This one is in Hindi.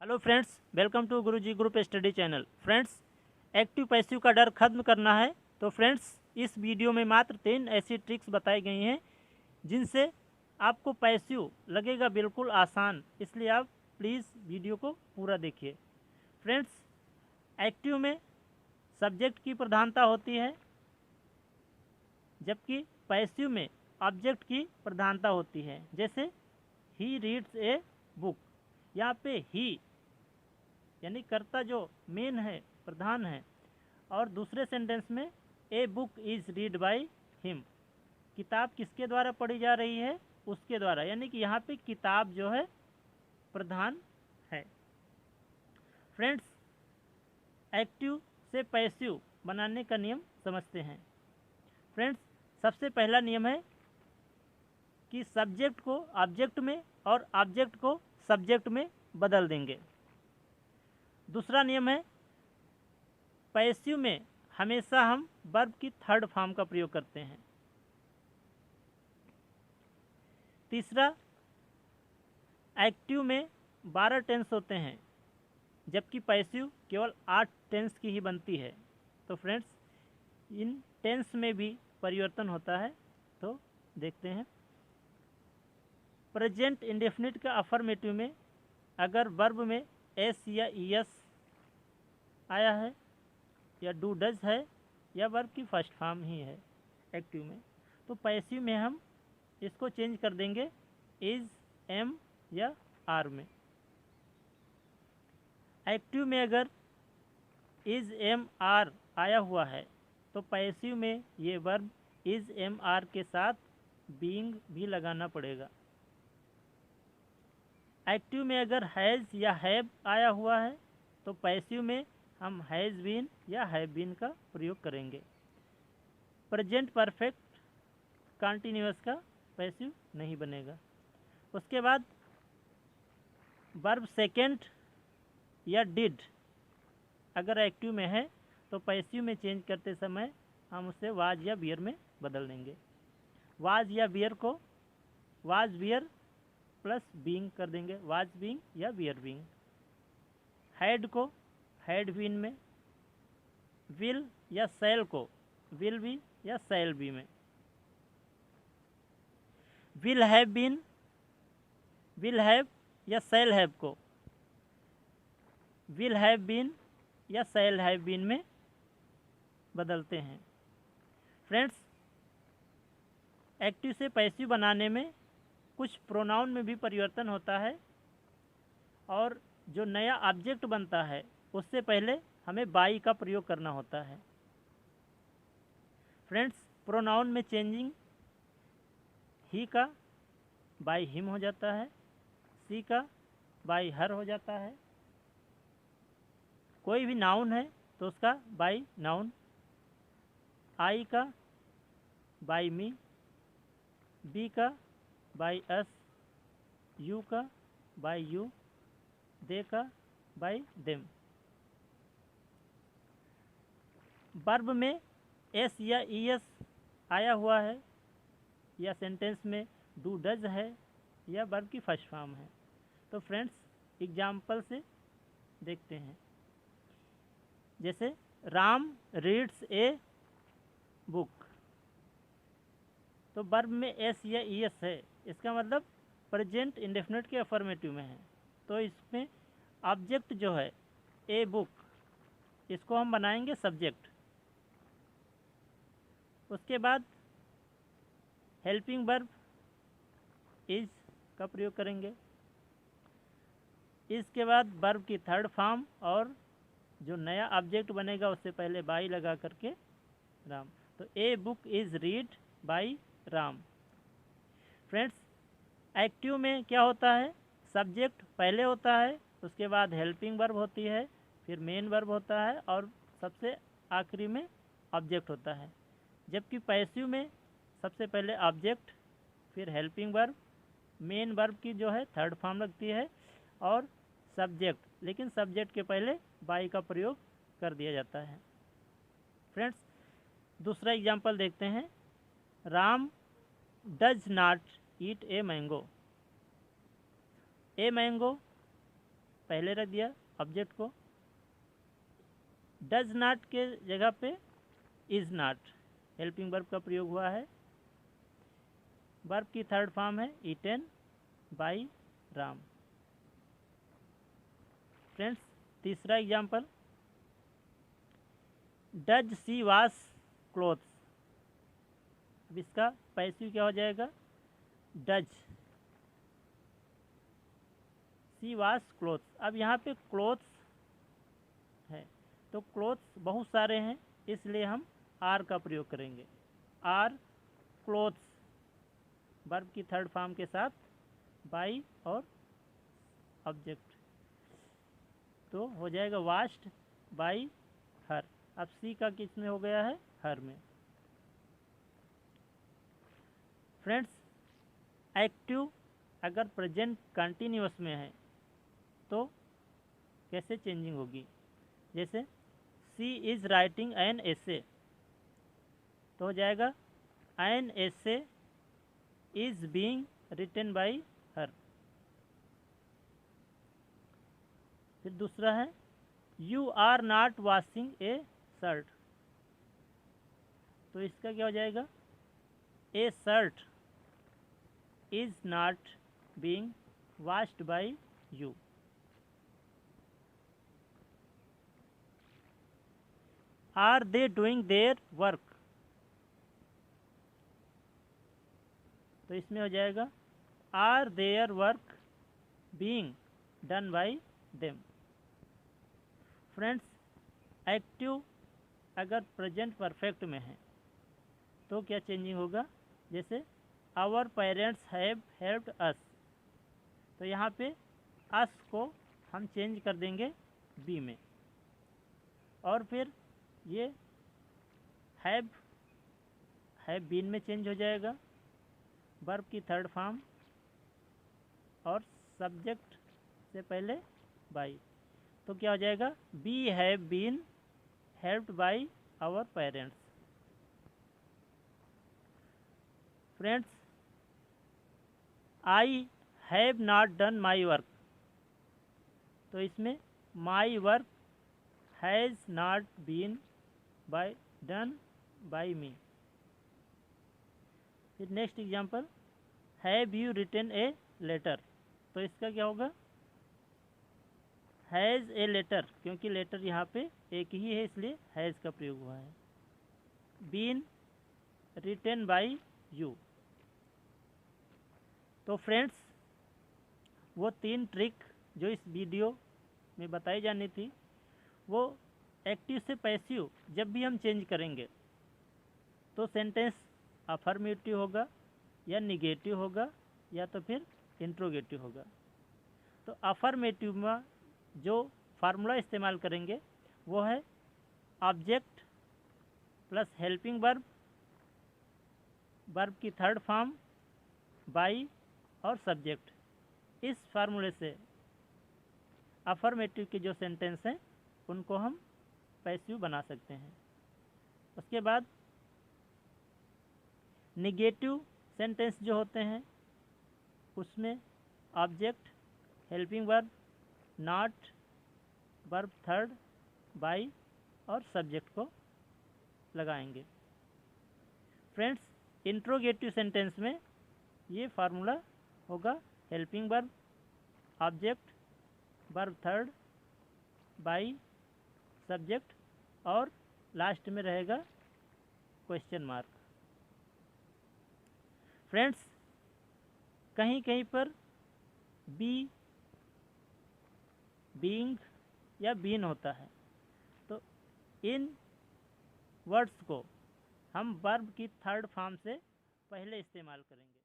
Hello friends, welcome to Guruji group study channel. Friends, active passive का डर खत्म करना है तो फ्रेंड्स इस वीडियो में मात्र 3 ऐसी ट्रिक्स बताई गई हैं जिनसे आपको पैसिव लगेगा बिल्कुल आसान। इसलिए आप प्लीज़ वीडियो को पूरा देखिए। फ्रेंड्स, एक्टिव में सब्जेक्ट की प्रधानता होती है, जबकि पैसिव में ऑब्जेक्ट की प्रधानता होती है। जैसे ही रीड्स ए बुक, यहाँ पे ही यानी कर्ता जो मेन है, प्रधान है, और दूसरे सेंटेंस में a book is read by him, किताब किसके द्वारा पढ़ी जा रही है, उसके द्वारा, यानी कि यहाँ पे किताब जो है प्रधान है। फ्रेंड्स, एक्टिव से पैसिव बनाने का नियम समझते हैं। फ्रेंड्स, सबसे पहला नियम है कि सब्जेक्ट को ऑब्जेक्ट में और ऑब्जेक्ट को सब्जेक्ट में बदल देंगे। दूसरा नियम है, पैसिव में हमेशा हम वर्ब की थर्ड फॉर्म का प्रयोग करते हैं। तीसरा, एक्टिव में 12 टेंस होते हैं, जबकि पैसिव केवल 8 टेंस की ही बनती है। तो फ्रेंड्स, इन टेंस में भी परिवर्तन होता है, तो देखते हैं। प्रेजेंट इंडेफिनिट का अफर्मेटिव में अगर वर्ब में एस या ईएस आया है या डू डज है या वर्ब की फर्स्ट फॉर्म ही है एक्टिव में, तो पैसिव में हम इसको चेंज कर देंगे इज, एम या आर में। एक्टिव में अगर इज, एम, आर आया हुआ है तो पैसिव में ये वर्ब इज, एम, आर के साथ बीइंग भी लगाना पड़ेगा। एक्टिव में अगर हैज़ या हैव आया हुआ है तो पैसिव में हम हैज़ बीन या हैव बीन का प्रयोग करेंगे। प्रेजेंट परफेक्ट कॉन्टिन्यूअस का पैसिव नहीं बनेगा। उसके बाद वर्ब सेकेंड या डिड अगर एक्टिव में है तो पैसिव में चेंज करते समय हम उसे वाज या बियर में बदल देंगे। वाज या बियर को वाज बियर प्लस बीइंग कर देंगे, वाज बीइंग या बियर बीइंग। हैड को हैड बीन में, विल या सेल को विल बी या सेल बी में। Will have been, will have या सेल हैव को विल हैव बीन या सेल हैव बीन में बदलते हैं। फ्रेंड्स, एक्टिव से पैसिव बनाने में कुछ प्रोनाउन में भी परिवर्तन होता है और जो नया ऑब्जेक्ट बनता है उससे पहले हमें बाई का प्रयोग करना होता है। फ्रेंड्स, प्रोनाउन में चेंजिंग ही का बाई हिम हो जाता है, सी का बाई हर हो जाता है। कोई भी नाउन है तो उसका बाई नाउन, आई का बाई मी, बी का बाई अस, यू का बाई यू, दे का बाई देम। वर्ब में एस या ईएस आया हुआ है या सेंटेंस में डू डज है या वर्ब की फर्स्ट फॉर्म है। तो फ्रेंड्स, एग्जाम्पल से देखते हैं। जैसे राम रीड्स ए बुक, तो वर्ब में एस या ईएस है, इसका मतलब प्रेजेंट इंडेफिनिट के अफर्मेटिव में है, तो इसमें ऑब्जेक्ट जो है ए बुक, इसको हम बनाएंगे सब्जेक्ट। उसके बाद हेल्पिंग वर्ब इज का प्रयोग करेंगे। इसके बाद वर्ब की थर्ड फॉर्म और जो नया ऑब्जेक्ट बनेगा उससे पहले बाई लगा करके राम, तो a book is read by Ram. Friends, active में क्या होता है, सब्जेक्ट पहले होता है, उसके बाद हेल्पिंग वर्ब होती है, फिर मेन वर्ब होता है और सबसे आखिरी में ऑब्जेक्ट होता है। जबकि पैसिव में सबसे पहले ऑब्जेक्ट, फिर हेल्पिंग वर्ब, मेन वर्ब की जो है थर्ड फॉर्म लगती है और सब्जेक्ट, लेकिन सब्जेक्ट के पहले बाई का प्रयोग कर दिया जाता है। फ्रेंड्स, दूसरा एग्जाम्पल देखते हैं। Ram does not eat a mango. A mango पहले रख दिया ऑब्जेक्ट को। डज नॉट के जगह पे इज़ नॉट हेल्पिंग वर्ब का प्रयोग हुआ है। वर्ब की थर्ड फॉर्म है ईटन बाय राम। फ्रेंड्स, तीसरा example, does she wash clothes. अब इसका पैसिव क्या हो जाएगा, डज सी वॉश क्लोथ्स। अब यहाँ पे क्लोथ्स है तो क्लोथ्स बहुत सारे हैं, इसलिए हम आर का प्रयोग करेंगे। आर क्लोथ्स वर्ब की थर्ड फॉर्म के साथ बाई और ऑब्जेक्ट, तो हो जाएगा वाश्ड बाई हर। अब सी का किस में हो गया है, हर में। फ्रेंड्स, एक्टिव अगर प्रेजेंट कंटिन्यूअस में है तो कैसे चेंजिंग होगी, जैसे she is writing an essay, तो हो जाएगा an essay is being written by her. फिर दूसरा है you are not washing a shirt, तो इसका क्या हो जाएगा, a shirt is not being washed by you. Are they doing their work, तो इसमें हो जाएगा are their work being done by them. Friends, active अगर प्रेजेंट परफेक्ट में है तो क्या चेंजिंग होगा, जैसे our parents have helped us, तो यहाँ पे अस को हम चेंज कर देंगे बी में, और फिर ये हैव बीन में चेंज हो जाएगा, वर्ब की थर्ड फॉर्म और सब्जेक्ट से पहले बाई, तो क्या हो जाएगा, we have been helped by our parents. Friends, I have not done my work, तो इसमें my work has not been by done by me. फिर next example, have you written a letter, तो इसका क्या होगा, हैज़ ए लेटर, क्योंकि लेटर यहाँ पे एक ही है इसलिए हैज़ का प्रयोग हुआ है। Been written by you. तो फ्रेंड्स, वो 3 ट्रिक जो इस वीडियो में बताई जानी थी, वो एक्टिव से पैसिव जब भी हम चेंज करेंगे तो सेंटेंस अफर्मेटिव होगा या निगेटिव होगा या तो फिर इंट्रोगेटिव होगा। तो अफर्मेटिव में जो फार्मूला इस्तेमाल करेंगे वो है object plus helping verb, verb की थर्ड फॉर्म बाई और सब्जेक्ट। इस फार्मूले से अफर्मेटिव के जो सेंटेंस हैं उनको हम पैसिव बना सकते हैं। उसके बाद निगेटिव सेंटेंस जो होते हैं उसमें object, helping verb, not, verb third, by और सब्जेक्ट को लगाएंगे। फ्रेंड्स, इंट्रोगेटिव सेंटेंस में ये फार्मूला होगा helping verb, object, verb third, by, subject और लास्ट में रहेगा क्वेश्चन मार्क। फ्रेंड्स, कहीं कहीं पर बी, बीइंग या बीन होता है, तो इन वर्ड्स को हम वर्ब की थर्ड फॉर्म से पहले इस्तेमाल करेंगे।